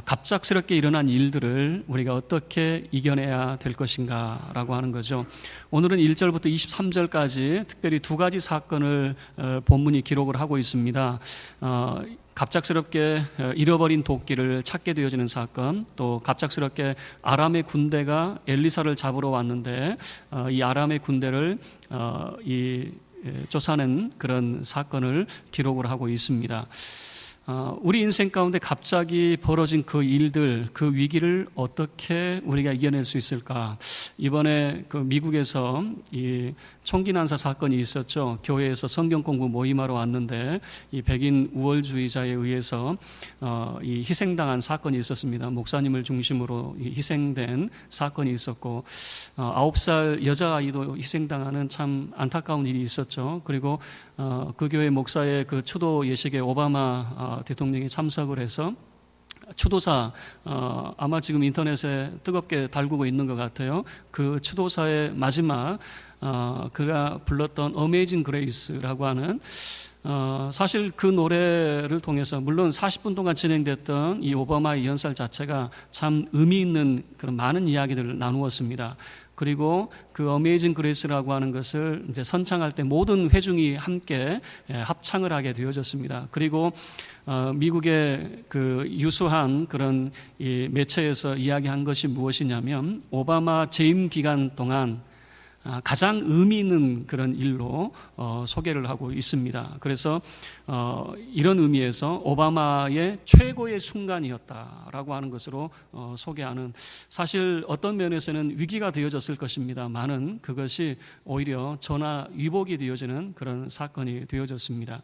갑작스럽게 일어난 일들을 우리가 어떻게 이겨내야 될 것인가 라고 하는 거죠. 오늘은 1절부터 23절까지 특별히 두 가지 사건을 본문이 기록을 하고 있습니다. 갑작스럽게 잃어버린 도끼를 찾게 되어지는 사건, 또 갑작스럽게 아람의 군대가 엘리사를 잡으러 왔는데 이 아람의 군대를 쫓아낸 그런 사건을 기록을 하고 있습니다. 우리 인생 가운데 갑자기 벌어진 그 일들, 그 위기를 어떻게 우리가 이겨낼 수 있을까? 이번에 그 미국에서 이 총기 난사 사건이 있었죠. 교회에서 성경 공부 모임하러 왔는데 이 백인 우월주의자에 의해서 이 희생당한 사건이 있었습니다. 목사님을 중심으로 희생된 사건이 있었고 9살 여자아이도 희생당하는 참 안타까운 일이 있었죠. 그리고 그 교회 목사의 그 추도 예식에 오바마 대통령이 참석을 해서 추도사, 아마 지금 인터넷에 뜨겁게 달구고 있는 것 같아요. 그 추도사의 마지막 그가 불렀던 어메이징 그레이스라고 하는 사실 그 노래를 통해서 물론 40분 동안 진행됐던 이 오바마의 연설 자체가 참 의미 있는 그런 많은 이야기들을 나누었습니다. 그리고 그 어메이징 그레이스라고 하는 것을 이제 선창할 때 모든 회중이 함께 합창을 하게 되어졌습니다. 그리고 미국의 그 유수한 그런 이 매체에서 이야기한 것이 무엇이냐면 오바마 재임 기간 동안 가장 의미 있는 그런 일로 소개를 하고 있습니다. 그래서 이런 의미에서 오바마의 최고의 순간이었다라고 하는 것으로 소개하는, 사실 어떤 면에서는 위기가 되어졌을 것입니다만은 그것이 오히려 전화위복이 되어지는 그런 사건이 되어졌습니다.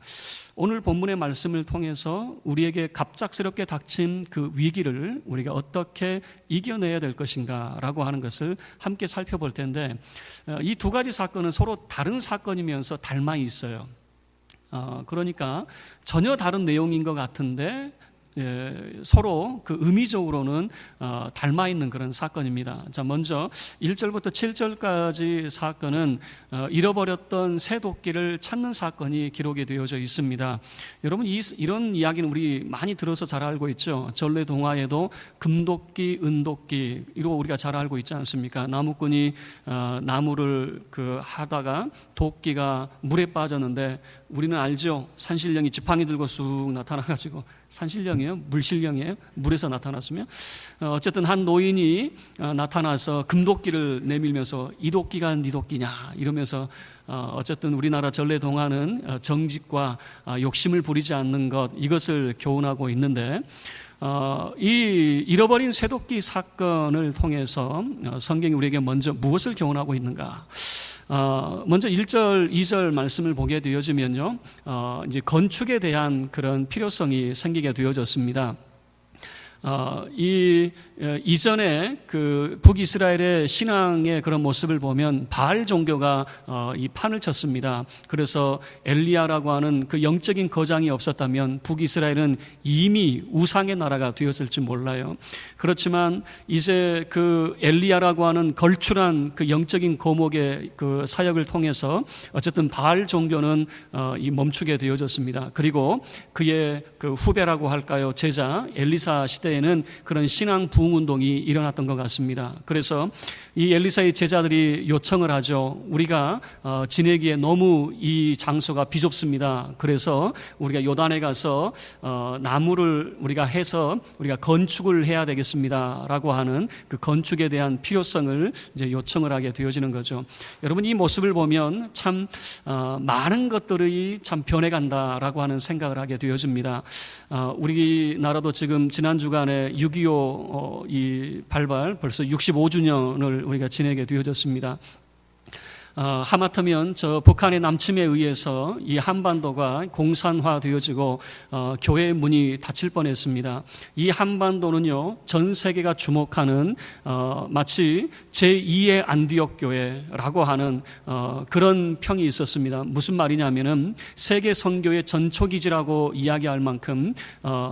오늘 본문의 말씀을 통해서 우리에게 갑작스럽게 닥친 그 위기를 우리가 어떻게 이겨내야 될 것인가라고 하는 것을 함께 살펴볼 텐데, 이 두 가지 사건은 서로 다른 사건이면서 닮아 있어요. 그러니까 전혀 다른 내용인 것 같은데 서로 그 의미적으로는 닮아 있는 그런 사건입니다. 자, 먼저 1절부터 7절까지 사건은 잃어버렸던 새 도끼를 찾는 사건이 기록이 되어져 있습니다. 여러분, 이런 이야기는 우리 많이 들어서 잘 알고 있죠. 전래 동화에도 금도끼, 은도끼 이거 우리가 잘 알고 있지 않습니까? 나무꾼이 나무를 하다가 도끼가 물에 빠졌는데 우리는 알죠. 산신령이 지팡이 들고 쑥 나타나가지고, 산신령이에요? 물신령이에요? 물에서 나타났으면? 어쨌든 한 노인이 나타나서 금도끼를 내밀면서 이 도끼가 네 도끼냐 이러면서 어쨌든 우리나라 전래 동화는 정직과 욕심을 부리지 않는 것, 이것을 교훈하고 있는데, 이 잃어버린 쇠도끼 사건을 통해서 성경이 우리에게 먼저 무엇을 교훈하고 있는가? 먼저 1절, 2절 말씀을 보게 되어지면요, 이제 건축에 대한 그런 필요성이 생기게 되어졌습니다. 이전에 그 북이스라엘의 신앙의 그런 모습을 보면 바알 종교가 이 판을 쳤습니다. 그래서 엘리야라고 하는 그 영적인 거장이 없었다면 북이스라엘은 이미 우상의 나라가 되었을지 몰라요. 그렇지만 이제 그 엘리야라고 하는 걸출한 그 영적인 거목의 그 사역을 통해서 어쨌든 바알 종교는 멈추게 되어졌습니다. 그리고 그의 그 후배라고 할까요, 제자 엘리사 시대에는 그런 신앙 부흥 운동이 일어났던 것 같습니다. 그래서 이 엘리사의 제자들이 요청을 하죠. 우리가 지내기에 너무 이 장소가 비좁습니다. 그래서 우리가 요단에 가서 나무를 우리가 해서 우리가 건축을 해야 되겠습니다라고 하는 그 건축에 대한 필요성을 이제 요청을 하게 되어지는 거죠. 여러분, 이 모습을 보면 참 많은 것들이 참 변해간다라고 하는 생각을 하게 되어집니다. 우리나라도 지금 지난 주간에 6.25 이 발발 벌써 65주년을 우리가 지내게 되어졌습니다. 하마터면 저 북한의 남침에 의해서 이 한반도가 공산화되어지고 교회의 문이 닫힐 뻔했습니다. 이 한반도는요, 전 세계가 주목하는 마치 제2의 안디옥 교회라고 하는 그런 평이 있었습니다. 무슨 말이냐면은 세계 선교의 전초기지라고 이야기할 만큼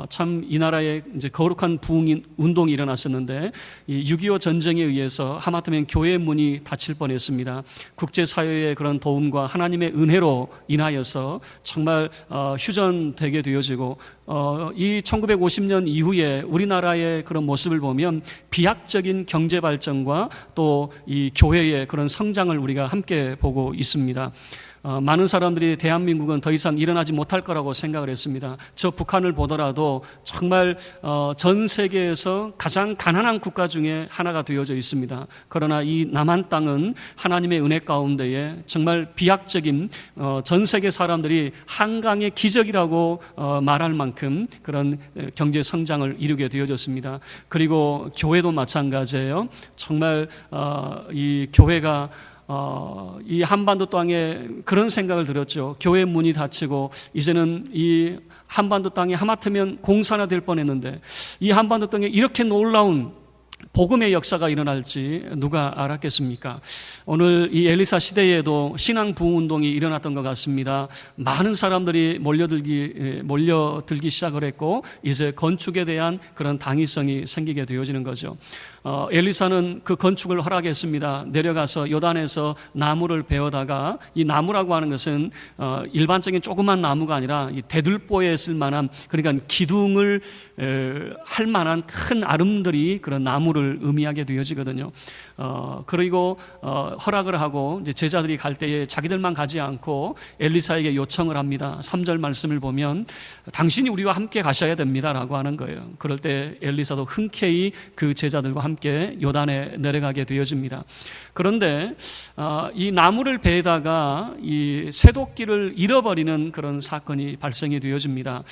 참 이 나라에 이제 거룩한 부흥 운동이 일어났었는데, 이 6.25 전쟁에 의해서 하마터면 교회 문이 닫힐 뻔했습니다. 국제사회의 그런 도움과 하나님의 은혜로 인하여서 정말 휴전되게 되어지고, 이 1950년 이후에 우리나라의 그런 모습을 보면 비약적인 경제 발전과 또 이 교회의 그런 성장을 우리가 함께 보고 있습니다. 많은 사람들이 대한민국은 더 이상 일어나지 못할 거라고 생각을 했습니다. 저 북한을 보더라도 정말 전 세계에서 가장 가난한 국가 중에 하나가 되어져 있습니다. 그러나 이 남한 땅은 하나님의 은혜 가운데에 정말 비약적인 전 세계 사람들이 한강의 기적이라고 말할 만큼 그런 경제 성장을 이루게 되어졌습니다. 그리고 교회도 마찬가지예요. 정말 이 교회가 이 한반도 땅에 그런 생각을 들었죠. 교회 문이 닫히고 이제는 이 한반도 땅이 하마터면 공산화될 뻔했는데, 이 한반도 땅에 이렇게 놀라운 복음의 역사가 일어날지 누가 알았겠습니까? 오늘 이 엘리사 시대에도 신앙 부흥 운동이 일어났던 것 같습니다. 많은 사람들이 몰려들기 시작을 했고, 이제 건축에 대한 그런 당위성이 생기게 되어지는 거죠. 엘리사는 그 건축을 허락했습니다. 내려가서 요단에서 나무를 베어다가, 이 나무라고 하는 것은 일반적인 조그만 나무가 아니라 이 대들보에 쓸 만한, 그러니까 기둥을 할 만한 큰 아름들이 그런 나무를 의미하게 되어지거든요. 그리고 허락을 하고 이제 제자들이 갈 때에 자기들만 가지 않고 엘리사에게 요청을 합니다. 3절 말씀을 보면 당신이 우리와 함께 가셔야 됩니다라고 하는 거예요. 그럴 때 엘리사도 흔쾌히 그 제자들과 함께 요단에 내려가게 되어집니다. 그런데 이 나무를 베다가 이 쇠도끼를 잃어버리는 그런 사건이 발생이 되어집니다.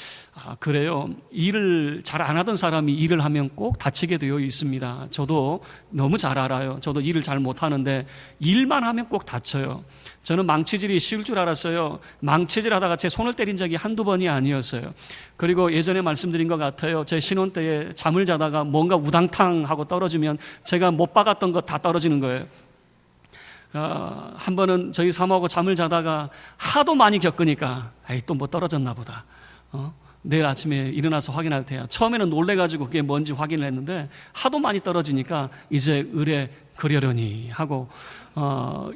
그래요. 일을 잘 안 하던 사람이 일을 하면 꼭 다치게 되어 있습니다. 저도 너무 잘 알아요. 저도 일을 잘 못하는데 일만 하면 꼭 다쳐요. 저는 망치질이 쉬울 줄 알았어요. 망치질 하다가 제 손을 때린 적이 한두 번이 아니었어요. 그리고 예전에 말씀드린 것 같아요. 제 신혼 때에 잠을 자다가 뭔가 우당탕 하고 떨어지면 제가 못 박았던 거 다 떨어지는 거예요. 한 번은 저희 사모하고 잠을 자다가 하도 많이 겪으니까 또 뭐 떨어졌나 보다. 내일 아침에 일어나서 확인할 테야. 처음에는 놀래가지고 그게 뭔지 확인을 했는데 하도 많이 떨어지니까 이제 을에 그려려니 하고,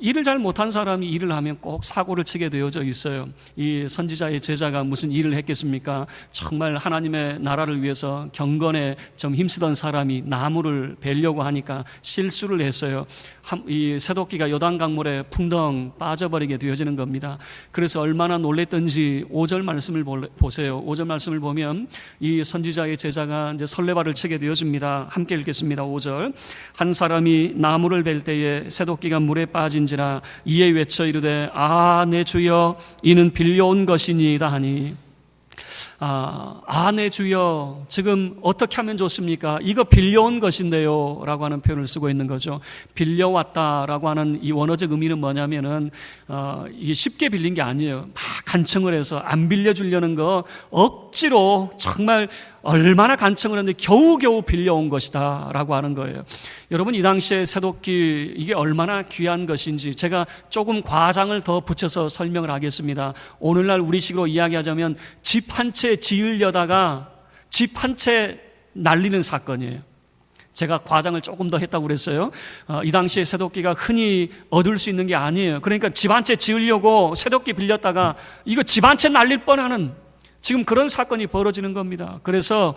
일을 잘 못한 사람이 일을 하면 꼭 사고를 치게 되어져 있어요. 이 선지자의 제자가 무슨 일을 했겠습니까? 정말 하나님의 나라를 위해서 경건에 좀 힘쓰던 사람이 나무를 베려고 하니까 실수를 했어요. 이 쇠도끼가 요단강물에 풍덩 빠져버리게 되어지는 겁니다. 그래서 얼마나 놀랬던지 5절 말씀을 보세요. 5절 말씀을 보면 이 선지자의 제자가 이제 설레발을 치게 되어집니다. 함께 읽겠습니다. 5절. 한 사람이 나무를 벨 때에 쇠도끼가 물에 빠진지라 이에 외쳐 이르되 내 주여 이는 빌려온 것이니이다 하니, 내 주여, 지금 어떻게 하면 좋습니까? 이거 빌려온 것인데요 라고 하는 표현을 쓰고 있는 거죠. 빌려왔다라고 하는 이 원어적 의미는 뭐냐면은 이게 쉽게 빌린 게 아니에요. 막 간청을 해서 안 빌려주려는 거 억지로 정말 얼마나 간청을 했는데 겨우겨우 빌려온 것이다 라고 하는 거예요. 여러분, 이 당시에 쇠도끼 이게 얼마나 귀한 것인지 제가 조금 과장을 더 붙여서 설명을 하겠습니다. 오늘날 우리식으로 이야기하자면 집 한 채 지으려다가 집 한 채 날리는 사건이에요. 제가 과장을 조금 더 했다고 그랬어요. 이 당시에 쇠도끼가 흔히 얻을 수 있는 게 아니에요. 그러니까 집 한 채 지으려고 쇠도끼 빌렸다가 이거 집 한 채 날릴 뻔하는 지금 그런 사건이 벌어지는 겁니다. 그래서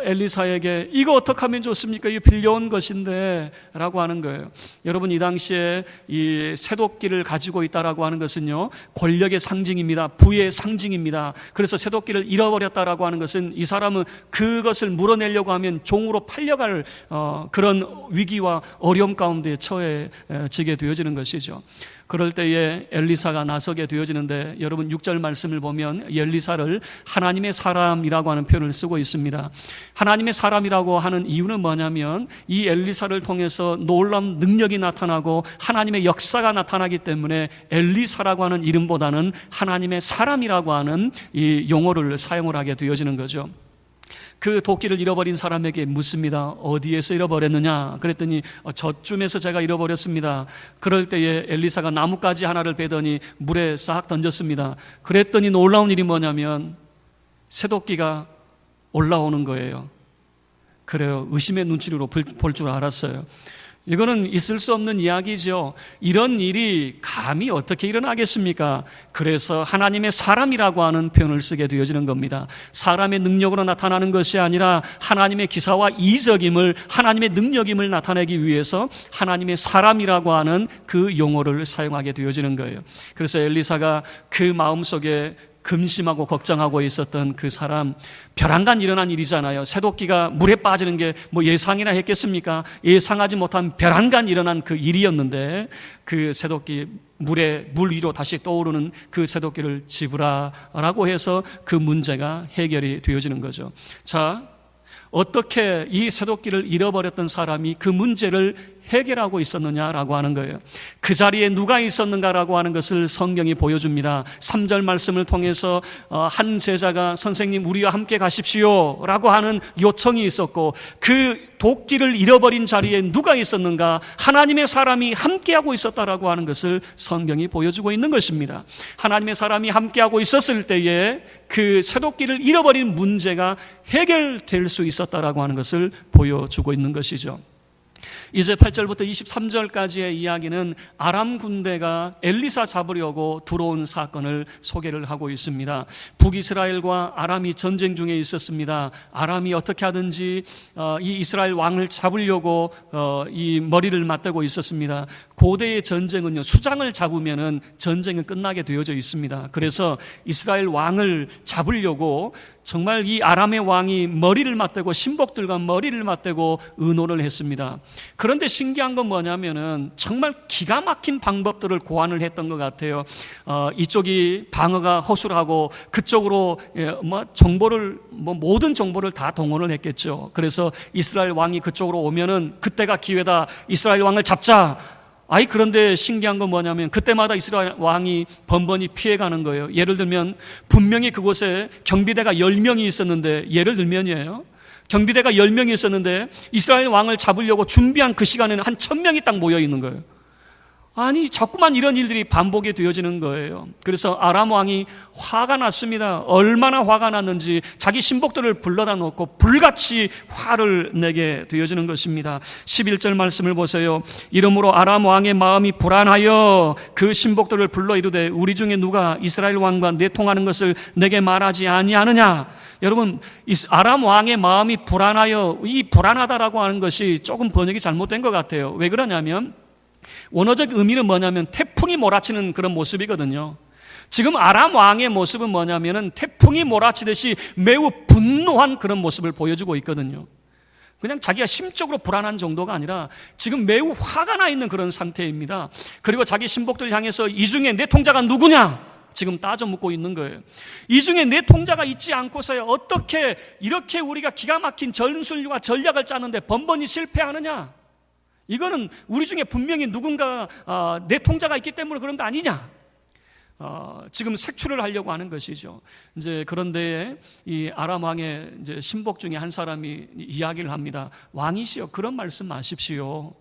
엘리사에게 이거 어떻게 하면 좋습니까? 이거 빌려온 것인데 라고 하는 거예요. 여러분, 이 당시에 이 쇠도끼를 가지고 있다라고 하는 것은요, 권력의 상징입니다. 부의 상징입니다. 그래서 쇠도끼를 잃어버렸다라고 하는 것은 이 사람은 그것을 물어내려고 하면 종으로 팔려갈 그런 위기와 어려움 가운데 처해지게 되어지는 것이죠. 그럴 때에 엘리사가 나서게 되어지는데, 여러분 6절 말씀을 보면 엘리사를 하나님의 사람이라고 하는 표현을 쓰고 있습니다. 하나님의 사람이라고 하는 이유는 뭐냐면 이 엘리사를 통해서 놀라운 능력이 나타나고 하나님의 역사가 나타나기 때문에 엘리사라고 하는 이름보다는 하나님의 사람이라고 하는 이 용어를 사용을 하게 되어지는 거죠. 그 도끼를 잃어버린 사람에게 묻습니다. 어디에서 잃어버렸느냐? 그랬더니 저쯤에서 제가 잃어버렸습니다. 그럴 때에 엘리사가 나뭇가지 하나를 베더니 물에 싹 던졌습니다. 그랬더니 놀라운 일이 뭐냐면 새도끼가 올라오는 거예요. 그래요. 의심의 눈치로 볼 줄 알았어요. 이거는 있을 수 없는 이야기죠. 이런 일이 감히 어떻게 일어나겠습니까? 그래서 하나님의 사람이라고 하는 표현을 쓰게 되어지는 겁니다. 사람의 능력으로 나타나는 것이 아니라 하나님의 기사와 이적임을, 하나님의 능력임을 나타내기 위해서 하나님의 사람이라고 하는 그 용어를 사용하게 되어지는 거예요. 그래서 엘리사가 그 마음속에 금심하고 걱정하고 있었던 그 사람, 벼랑간 일어난 일이잖아요. 새도끼가 물에 빠지는 게 뭐 예상이나 했겠습니까? 예상하지 못한 벼랑간 일어난 그 일이었는데 그 새도끼 물 위로 다시 떠오르는 그 새도끼를 집으라라고 해서 그 문제가 해결이 되어지는 거죠. 자, 어떻게 이 새도끼를 잃어버렸던 사람이 그 문제를 해결하고 있었느냐라고 하는 거예요. 그 자리에 누가 있었는가라고 하는 것을 성경이 보여줍니다. 3절 말씀을 통해서 한 제자가 선생님 우리와 함께 가십시오 라고 하는 요청이 있었고, 그 도끼를 잃어버린 자리에 누가 있었는가? 하나님의 사람이 함께하고 있었다라고 하는 것을 성경이 보여주고 있는 것입니다. 하나님의 사람이 함께하고 있었을 때에 그 새도끼를 잃어버린 문제가 해결될 수 있었다라고 하는 것을 보여주고 있는 것이죠. 이제 8절부터 23절까지의 이야기는 아람 군대가 엘리사 잡으려고 들어온 사건을 소개를 하고 있습니다. 북이스라엘과 아람이 전쟁 중에 있었습니다. 아람이 어떻게 하든지 이 이스라엘 왕을 잡으려고 이 머리를 맞대고 있었습니다. 고대의 전쟁은요, 수장을 잡으면은 전쟁은 끝나게 되어져 있습니다. 그래서 이스라엘 왕을 잡으려고 정말 이 아람의 왕이 머리를 맞대고 신복들과 머리를 맞대고 의논을 했습니다. 그런데 신기한 건 뭐냐면은 정말 기가 막힌 방법들을 고안을 했던 것 같아요. 이쪽이 방어가 허술하고 그쪽으로 정보를 모든 정보를 다 동원을 했겠죠. 그래서 이스라엘 왕이 그쪽으로 오면은 그때가 기회다. 이스라엘 왕을 잡자. 그런데 신기한 건 뭐냐면 그때마다 이스라엘 왕이 번번이 피해가는 거예요. 예를 들면 분명히 그곳에 경비대가 10명이 있었는데, 예를 들면이에요. 경비대가 10명이 있었는데 이스라엘 왕을 잡으려고 준비한 그 시간에는 한 1000명이 딱 모여 있는 거예요. 자꾸만 이런 일들이 반복이 되어지는 거예요. 그래서 아람 왕이 화가 났습니다. 얼마나 화가 났는지 자기 신복들을 불러다 놓고 불같이 화를 내게 되어지는 것입니다. 11절 말씀을 보세요. 이러므로 아람 왕의 마음이 불안하여 그 신복들을 불러 이르되 우리 중에 누가 이스라엘 왕과 내통하는 것을 내게 말하지 아니하느냐. 여러분, 아람 왕의 마음이 불안하여, 이 불안하다라고 하는 것이 조금 번역이 잘못된 것 같아요. 왜 그러냐면 원어적 의미는 뭐냐면 태풍이 몰아치는 그런 모습이거든요. 지금 아람 왕의 모습은 뭐냐면은 태풍이 몰아치듯이 매우 분노한 그런 모습을 보여주고 있거든요. 그냥 자기가 심적으로 불안한 정도가 아니라 지금 매우 화가 나 있는 그런 상태입니다. 그리고 자기 신복들 향해서 이 중에 내 통자가 누구냐? 지금 따져 묻고 있는 거예요. 이 중에 내 통자가 있지 않고서야 어떻게 이렇게 우리가 기가 막힌 전술과 전략을 짜는데 번번이 실패하느냐? 이거는 우리 중에 분명히 누군가 내 통자가 있기 때문에 그런 거 아니냐? 지금 색출을 하려고 하는 것이죠. 이제 그런데 이 아람 왕의 이제 신복 중에 한 사람이 이야기를 합니다. 왕이시여, 그런 말씀 마십시오.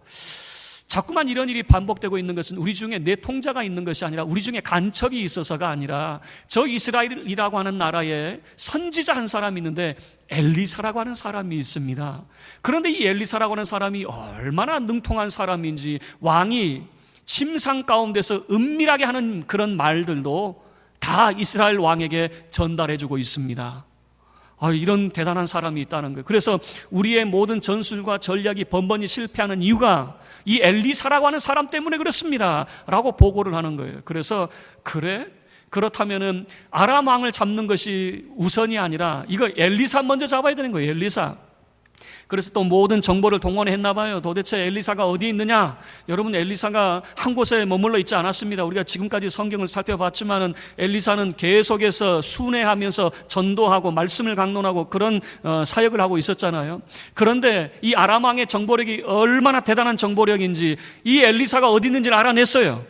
자꾸만 이런 일이 반복되고 있는 것은 우리 중에 내 통자가 있는 것이 아니라 우리 중에 간첩이 있어서가 아니라 저 이스라엘이라고 하는 나라에 선지자 한 사람이 있는데 엘리사라고 하는 사람이 있습니다. 그런데 이 엘리사라고 하는 사람이 얼마나 능통한 사람인지 왕이 침상 가운데서 은밀하게 하는 그런 말들도 다 이스라엘 왕에게 전달해주고 있습니다. 이런 대단한 사람이 있다는 거예요. 그래서 우리의 모든 전술과 전략이 번번이 실패하는 이유가 이 엘리사라고 하는 사람 때문에 그렇습니다 라고 보고를 하는 거예요. 그래서 그렇다면은 아람 왕을 잡는 것이 우선이 아니라 이거 엘리사 먼저 잡아야 되는 거예요. 엘리사. 그래서 또 모든 정보를 동원했나 봐요. 도대체 엘리사가 어디 있느냐? 여러분, 엘리사가 한 곳에 머물러 있지 않았습니다. 우리가 지금까지 성경을 살펴봤지만은 엘리사는 계속해서 순회하면서 전도하고 말씀을 강론하고 그런 사역을 하고 있었잖아요. 그런데 이 아람 왕의 정보력이 얼마나 대단한 정보력인지 이 엘리사가 어디 있는지를 알아냈어요.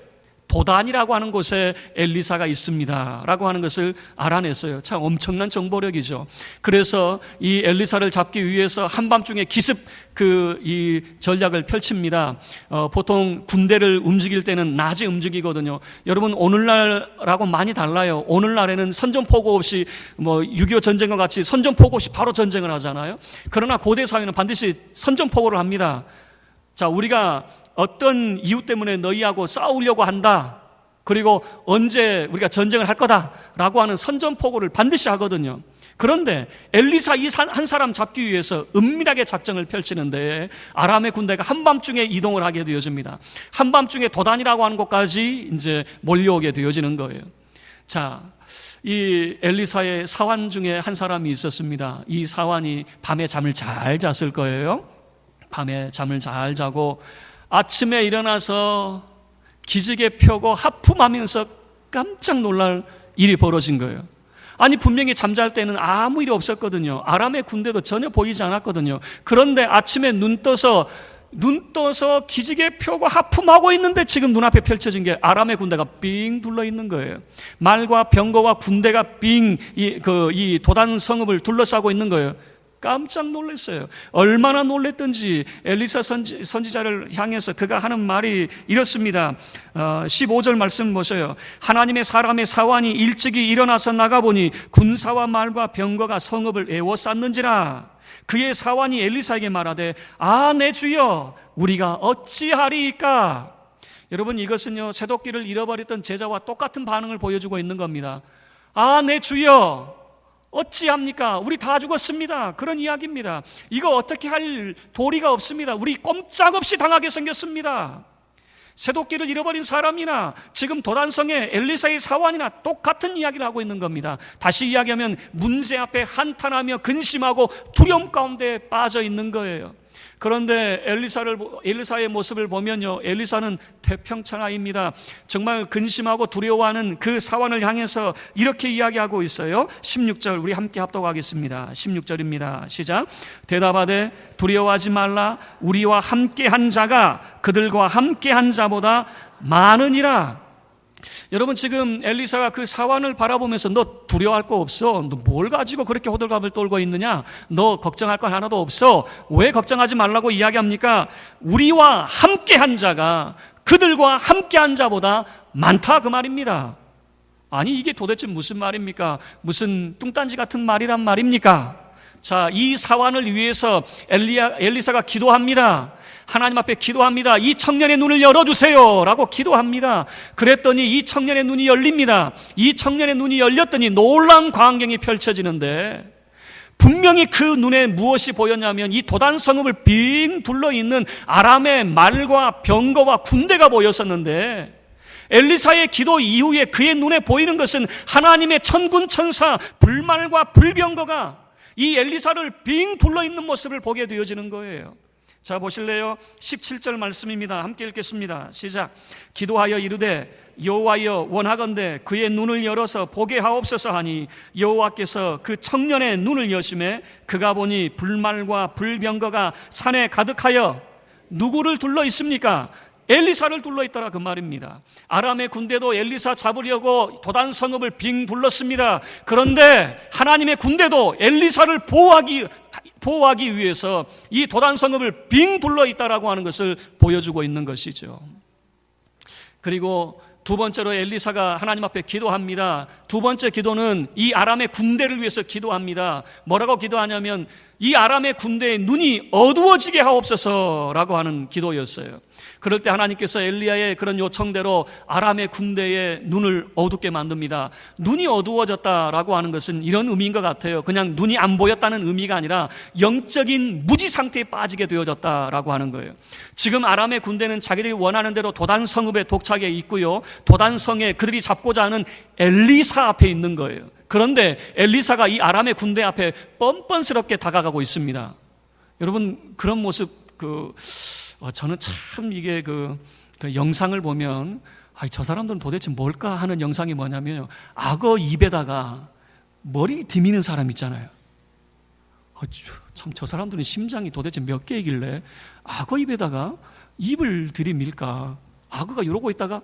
도단이라고 하는 곳에 엘리사가 있습니다 라고 하는 것을 알아냈어요. 참 엄청난 정보력이죠. 그래서 이 엘리사를 잡기 위해서 한밤중에 기습 이 전략을 펼칩니다. 보통 군대를 움직일 때는 낮에 움직이거든요. 여러분, 오늘날하고 많이 달라요. 오늘날에는 선전포고 없이 6.25 전쟁과 같이 선전포고 없이 바로 전쟁을 하잖아요. 그러나 고대 사회는 반드시 선전포고를 합니다. 자, 우리가 어떤 이유 때문에 너희하고 싸우려고 한다, 그리고 언제 우리가 전쟁을 할 거다라고 하는 선전포고를 반드시 하거든요. 그런데 엘리사 이 한 사람 잡기 위해서 은밀하게 작전을 펼치는데 아람의 군대가 한밤중에 이동을 하게 되어집니다. 한밤중에 도단이라고 하는 곳까지 이제 몰려오게 되어지는 거예요. 자, 이 엘리사의 사환 중에 한 사람이 있었습니다. 이 사환이 밤에 잠을 잘 잤을 거예요. 밤에 잠을 잘 자고 아침에 일어나서 기지개 펴고 하품하면서 깜짝 놀랄 일이 벌어진 거예요. 아니, 분명히 잠잘 때는 아무 일이 없었거든요. 아람의 군대도 전혀 보이지 않았거든요. 그런데 아침에 눈 떠서 기지개 펴고 하품하고 있는데 지금 눈앞에 펼쳐진 게 아람의 군대가 삥 둘러 있는 거예요. 말과 병거와 군대가 삥 이 도단 성읍을 둘러싸고 있는 거예요. 깜짝 놀랐어요. 얼마나 놀랬던지 엘리사 선지자를 향해서 그가 하는 말이 이렇습니다. 15절 말씀 보세요. 하나님의 사람의 사환이 일찍이 일어나서 나가보니 군사와 말과 병거가 성읍을 에워쌌는지라. 그의 사환이 엘리사에게 말하되 내 주여, 우리가 어찌하리이까. 여러분, 이것은요, 새도끼를 잃어버렸던 제자와 똑같은 반응을 보여주고 있는 겁니다. 내 주여, 어찌합니까? 우리 다 죽었습니다. 그런 이야기입니다. 이거 어떻게 할 도리가 없습니다. 우리 꼼짝없이 당하게 생겼습니다. 새도끼를 잃어버린 사람이나 지금 도단성의 엘리사의 사환이나 똑같은 이야기를 하고 있는 겁니다. 다시 이야기하면 문제 앞에 한탄하며 근심하고 두려움 가운데 빠져 있는 거예요. 그런데 엘리사의 모습을 보면요, 엘리사는 태평천하입니다. 정말 근심하고 두려워하는 그 사환을 향해서 이렇게 이야기하고 있어요. 16절 우리 함께 합독하겠습니다. 16절입니다. 시작. 대답하되 두려워하지 말라. 우리와 함께한 자가 그들과 함께한 자보다 많으니라. 여러분, 지금 엘리사가 그 사환을 바라보면서 너 두려워할 거 없어? 너 뭘 가지고 그렇게 호들갑을 떨고 있느냐? 너 걱정할 건 하나도 없어? 왜 걱정하지 말라고 이야기합니까? 우리와 함께한 자가 그들과 함께한 자보다 많다, 그 말입니다. 아니, 이게 도대체 무슨 말입니까? 무슨 뚱딴지 같은 말이란 말입니까? 자, 이 사환을 위해서 엘리사가 기도합니다. 하나님 앞에 기도합니다. 이 청년의 눈을 열어주세요 라고 기도합니다. 그랬더니 이 청년의 눈이 열립니다. 이 청년의 눈이 열렸더니 놀라운 광경이 펼쳐지는데, 분명히 그 눈에 무엇이 보였냐면 이 도단 성읍을 빙 둘러있는 아람의 말과 병거와 군대가 보였었는데, 엘리사의 기도 이후에 그의 눈에 보이는 것은 하나님의 천군 천사 불말과 불병거가 이 엘리사를 빙 둘러있는 모습을 보게 되어지는 거예요. 자, 보실래요? 17절 말씀입니다. 함께 읽겠습니다. 시작. 기도하여 이르되 여호와여, 원하건대 그의 눈을 열어서 보게 하옵소서 하니 여호와께서 그 청년의 눈을 여심해 그가 보니 불말과 불병거가 산에 가득하여 누구를 둘러 있습니까? 엘리사를 둘러 있더라, 그 말입니다. 아람의 군대도 엘리사 잡으려고 도단 성읍을 빙 둘렀습니다. 그런데 하나님의 군대도 엘리사를 보호하기 위해서 이 도단 성읍을 빙 둘러 있다라고 하는 것을 보여주고 있는 것이죠. 그리고 두 번째로 엘리사가 하나님 앞에 기도합니다. 두 번째 기도는 이 아람의 군대를 위해서 기도합니다. 뭐라고 기도하냐면 이 아람의 군대의 눈이 어두워지게 하옵소서라고 하는 기도였어요. 그럴 때 하나님께서 엘리야의 그런 요청대로 아람의 군대의 눈을 어둡게 만듭니다. 눈이 어두워졌다라고 하는 것은 이런 의미인 것 같아요. 그냥 눈이 안 보였다는 의미가 아니라 영적인 무지 상태에 빠지게 되어졌다라고 하는 거예요. 지금 아람의 군대는 자기들이 원하는 대로 도단 성읍에 독착해 있고요, 도단 성에 그들이 잡고자 하는 엘리사 앞에 있는 거예요. 그런데 엘리사가 이 아람의 군대 앞에 뻔뻔스럽게 다가가고 있습니다. 여러분, 그런 모습 저는 참 이게 그 영상을 보면 저 사람들은 도대체 뭘까 하는 영상이 뭐냐면, 악어 입에다가 머리 디미는 사람 있잖아요. 참 저 사람들은 심장이 도대체 몇 개이길래 악어 입에다가 입을 들이밀까? 악어가 이러고 있다가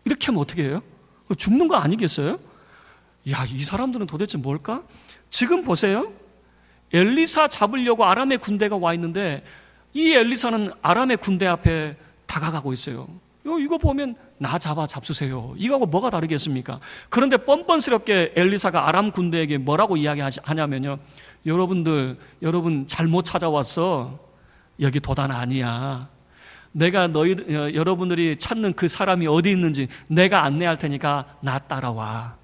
이렇게 하면 어떻게 해요? 죽는 거 아니겠어요? 야, 이 사람들은 도대체 뭘까? 지금 보세요. 엘리사 잡으려고 아람의 군대가 와 있는데 이 엘리사는 아람의 군대 앞에 다가가고 있어요. 이거 보면 나 잡수세요. 이거하고 뭐가 다르겠습니까? 그런데 뻔뻔스럽게 엘리사가 아람 군대에게 뭐라고 이야기하냐면요. 여러분 잘못 찾아왔어. 여기 도단 아니야. 내가 여러분들이 찾는 그 사람이 어디 있는지 내가 안내할 테니까 나 따라와.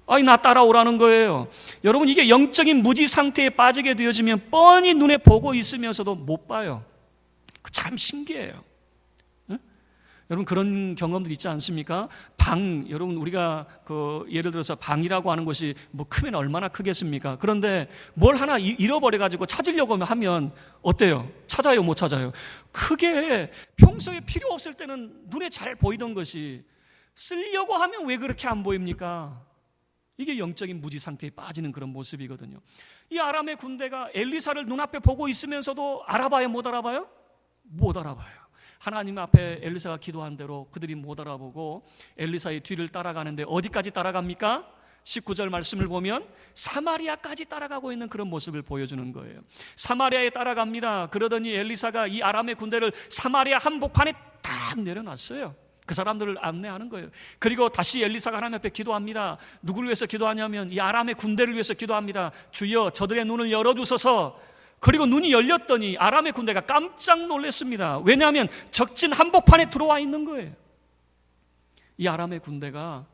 아니, 나 따라오라는 거예요. 여러분, 이게 영적인 무지 상태에 빠지게 되어지면 뻔히 눈에 보고 있으면서도 못 봐요. 참 신기해요. 응? 여러분, 그런 경험들 있지 않습니까? 여러분, 우리가 예를 들어서 방이라고 하는 것이 뭐 크면 얼마나 크겠습니까? 그런데 뭘 하나 잃어버려가지고 찾으려고 하면 어때요? 찾아요, 못 찾아요? 크게 평소에 필요 없을 때는 눈에 잘 보이던 것이 쓰려고 하면 왜 그렇게 안 보입니까? 이게 영적인 무지 상태에 빠지는 그런 모습이거든요. 이 아람의 군대가 엘리사를 눈앞에 보고 있으면서도 알아봐요, 못 알아봐요? 못 알아봐요. 하나님 앞에 엘리사가 기도한 대로 그들이 못 알아보고 엘리사의 뒤를 따라가는데 어디까지 따라갑니까? 19절 말씀을 보면 사마리아까지 따라가고 있는 그런 모습을 보여주는 거예요. 사마리아에 따라갑니다. 그러더니 엘리사가 이 아람의 군대를 사마리아 한복판에 딱 내려놨어요. 그 사람들을 안내하는 거예요. 그리고 다시 엘리사가 하나님 앞에 기도합니다. 누구를 위해서 기도하냐면 이 아람의 군대를 위해서 기도합니다. 주여, 저들의 눈을 열어주소서. 그리고 눈이 열렸더니 아람의 군대가 깜짝 놀랐습니다. 왜냐하면 적진 한복판에 들어와 있는 거예요. 이 아람의 군대가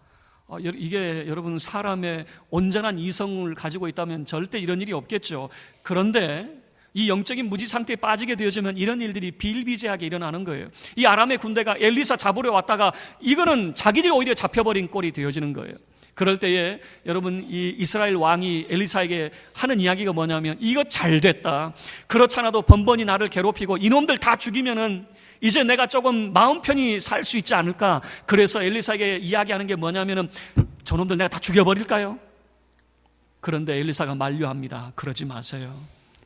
이게 여러분 사람의 온전한 이성을 가지고 있다면 절대 이런 일이 없겠죠. 그런데 이 영적인 무지 상태에 빠지게 되어지면 이런 일들이 비일비재하게 일어나는 거예요. 이 아람의 군대가 엘리사 잡으려 왔다가 이거는 자기들이 오히려 잡혀버린 꼴이 되어지는 거예요. 그럴 때에 여러분 이 이스라엘 왕이 엘리사에게 하는 이야기가 뭐냐면 이거 잘 됐다. 그렇잖아도 번번이 나를 괴롭히고 이놈들 다 죽이면은 이제 내가 조금 마음 편히 살 수 있지 않을까. 그래서 엘리사에게 이야기하는 게 뭐냐면은 저놈들 내가 다 죽여버릴까요? 그런데 엘리사가 만류합니다. 그러지 마세요.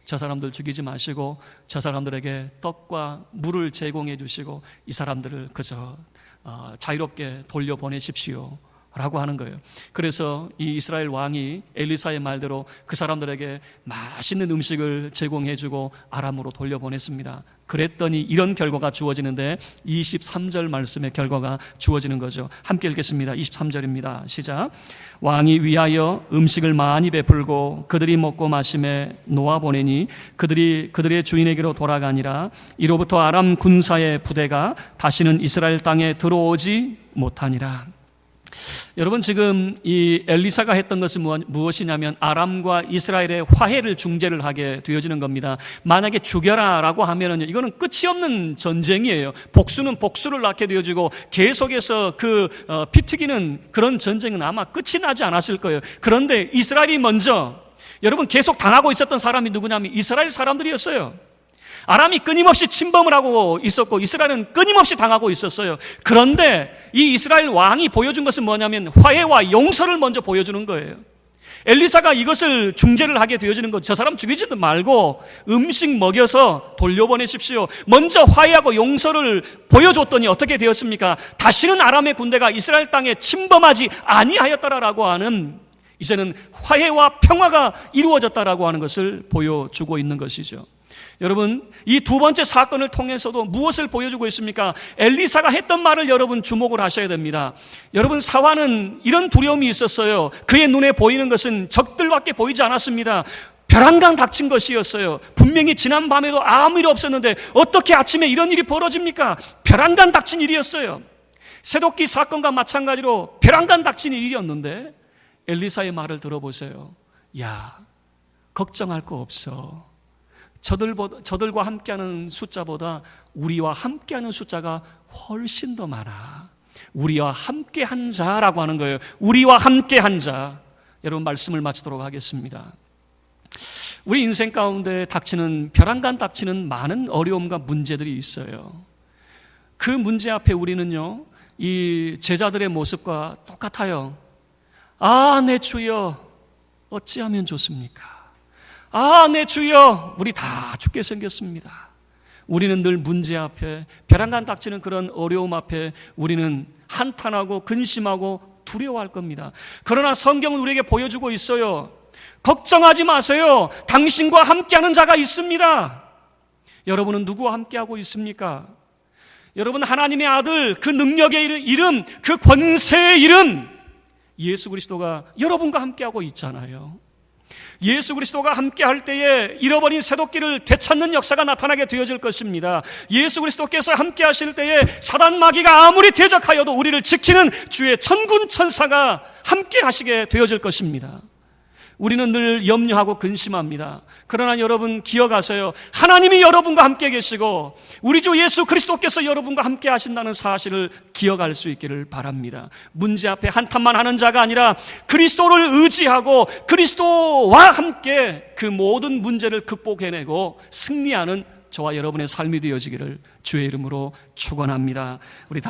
저 사람들 죽이지 마시고 저 사람들에게 떡과 물을 제공해 주시고 이 사람들을 그저 자유롭게 돌려보내십시오 라고 하는 거예요. 그래서 이 이스라엘 왕이 엘리사의 말대로 그 사람들에게 맛있는 음식을 제공해 주고 아람으로 돌려보냈습니다. 그랬더니 이런 결과가 주어지는데 23절 말씀의 결과가 주어지는 거죠. 함께 읽겠습니다. 23절입니다. 시작. 왕이 위하여 음식을 많이 베풀고 그들이 먹고 마심에 놓아보내니 그들의 주인에게로 돌아가니라. 이로부터 아람 군사의 부대가 다시는 이스라엘 땅에 들어오지 못하니라. 여러분, 지금 이 엘리사가 했던 것은 무엇이냐면 아람과 이스라엘의 화해를 중재를 하게 되어지는 겁니다. 만약에 죽여라 라고 하면은 이거는 끝이 없는 전쟁이에요. 복수는 복수를 낳게 되어지고 계속해서 피 튀기는 그런 전쟁은 아마 끝이 나지 않았을 거예요. 그런데 이스라엘이 먼저 여러분 계속 당하고 있었던 사람이 누구냐면 이스라엘 사람들이었어요. 아람이 끊임없이 침범을 하고 있었고 이스라엘은 끊임없이 당하고 있었어요. 그런데 이 이스라엘 왕이 보여준 것은 뭐냐면 화해와 용서를 먼저 보여주는 거예요. 엘리사가 이것을 중재를 하게 되어지는 것. 저 사람 죽이지도 말고 음식 먹여서 돌려보내십시오. 먼저 화해하고 용서를 보여줬더니 어떻게 되었습니까? 다시는 아람의 군대가 이스라엘 땅에 침범하지 아니하였다라고 하는, 이제는 화해와 평화가 이루어졌다라고 하는 것을 보여주고 있는 것이죠. 여러분, 이 두 번째 사건을 통해서도 무엇을 보여주고 있습니까? 엘리사가 했던 말을 여러분 주목을 하셔야 됩니다. 여러분, 사환은 이런 두려움이 있었어요. 그의 눈에 보이는 것은 적들밖에 보이지 않았습니다. 벼랑간 닥친 것이었어요. 분명히 지난 밤에도 아무 일 없었는데 어떻게 아침에 이런 일이 벌어집니까? 벼랑간 닥친 일이었어요. 새도끼 사건과 마찬가지로 벼랑간 닥친 일이었는데 엘리사의 말을 들어보세요. 야, 걱정할 거 없어. 저들과 함께하는 숫자보다 우리와 함께하는 숫자가 훨씬 더 많아. 우리와 함께한 자라고 하는 거예요. 우리와 함께한 자. 여러분, 말씀을 마치도록 하겠습니다. 우리 인생 가운데 벼랑간 닥치는 많은 어려움과 문제들이 있어요. 그 문제 앞에 우리는요, 이 제자들의 모습과 똑같아요. 아, 내 주여, 어찌하면 좋습니까? 아, 내 주여, 우리 다 죽게 생겼습니다. 우리는 늘 문제 앞에, 벼랑간 닥치는 그런 어려움 앞에 우리는 한탄하고 근심하고 두려워할 겁니다. 그러나 성경은 우리에게 보여주고 있어요. 걱정하지 마세요. 당신과 함께하는 자가 있습니다. 여러분은 누구와 함께하고 있습니까? 여러분, 하나님의 아들, 그 능력의 이름, 그 권세의 이름, 예수 그리스도가 여러분과 함께하고 있잖아요. 예수 그리스도가 함께할 때에 잃어버린 새도끼를 되찾는 역사가 나타나게 되어질 것입니다. 예수 그리스도께서 함께하실 때에 사단 마귀가 아무리 대적하여도 우리를 지키는 주의 천군 천사가 함께하시게 되어질 것입니다. 우리는 늘 염려하고 근심합니다. 그러나 여러분 기억하세요. 하나님이 여러분과 함께 계시고 우리 주 예수 그리스도께서 여러분과 함께 하신다는 사실을 기억할 수 있기를 바랍니다. 문제 앞에 한탄만 하는 자가 아니라 그리스도를 의지하고 그리스도와 함께 그 모든 문제를 극복해내고 승리하는 저와 여러분의 삶이 되어지기를 주의 이름으로 축원합니다. 우리